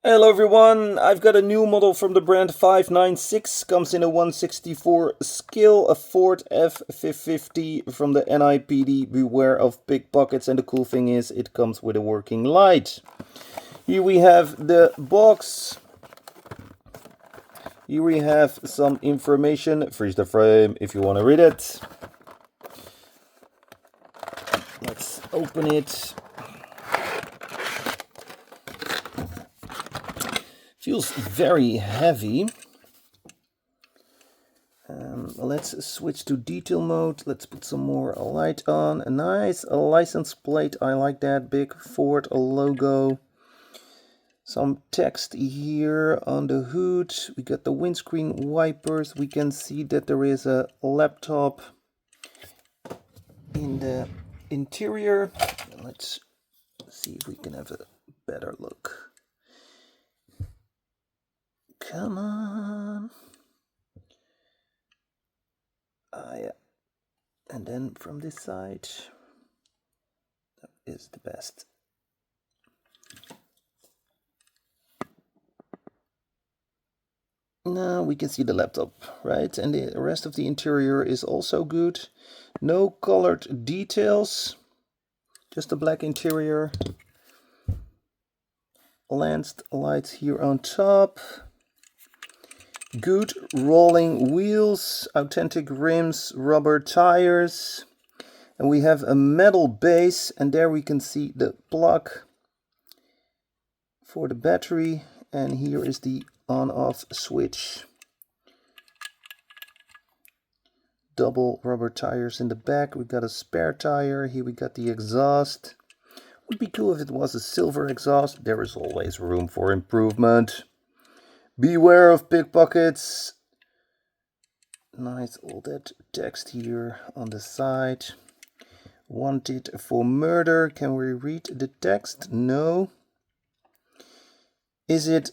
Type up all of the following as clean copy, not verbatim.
Hello everyone, I've got a new model from the brand 596, comes in a 164 scale, a Ford F550 from the NYPD. Beware of pickpockets, and the cool thing is it comes with a working light. Here we have the box. Here we have some information, freeze the frame if you want to read it. Let's open it. Feels very heavy. Let's switch to detail mode. Let's put some more light on. A nice license plate. I like that big Ford logo. Some text here on the hood. We got the windscreen wipers. We can see that there is a laptop in the interior. Let's see if we can have a better look. Come on. Yeah. And then from this side, that is the best. Now we can see the laptop, right? And the rest of the interior is also good. No colored details, just a black interior. Lanced lights here on top. Good rolling wheels, authentic rims, rubber tires. And we have a metal base, and there we can see the plug for the battery. And here is the on-off switch. Double rubber tires in the back. We got a spare tire. Here we got the exhaust. Would be cool if it was a silver exhaust. There is always room for improvement. Beware of pickpockets. Nice all that text here on the side. Wanted for murder. Can we read the text? No. Is it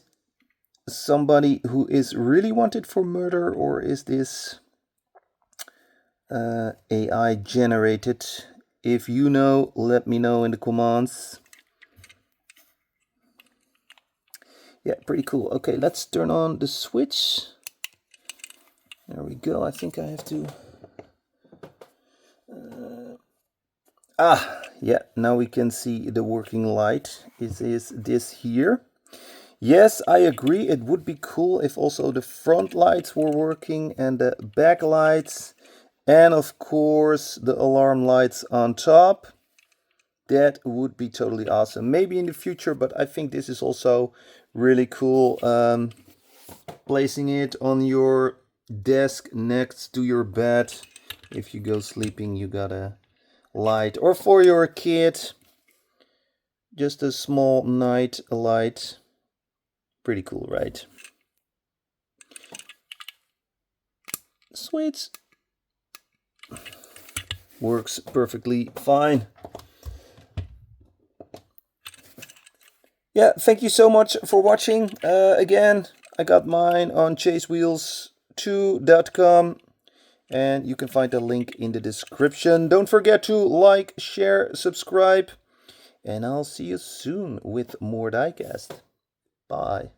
somebody who is really wanted for murder, or is this AI generated? If you know, let me know in the comments. Yeah, pretty cool. Okay, let's turn on the switch. There we go. I think I have to... yeah, now we can see the working light. It is this here. Yes, I agree. It would be cool if also the front lights were working and the back lights. And of course, the alarm lights on top. That would be totally awesome. Maybe in the future, but I think this is also really cool. Placing it on your desk next to your bed. If you go sleeping, you got a light. Or for your kid, just a small night light. Pretty cool, right? Sweet. Works perfectly fine. Yeah, thank you so much for watching. Again, I got mine on chasewheels2.com, and you can find the link in the description. Don't forget to like, share, subscribe, and I'll see you soon with more Diecast. Bye.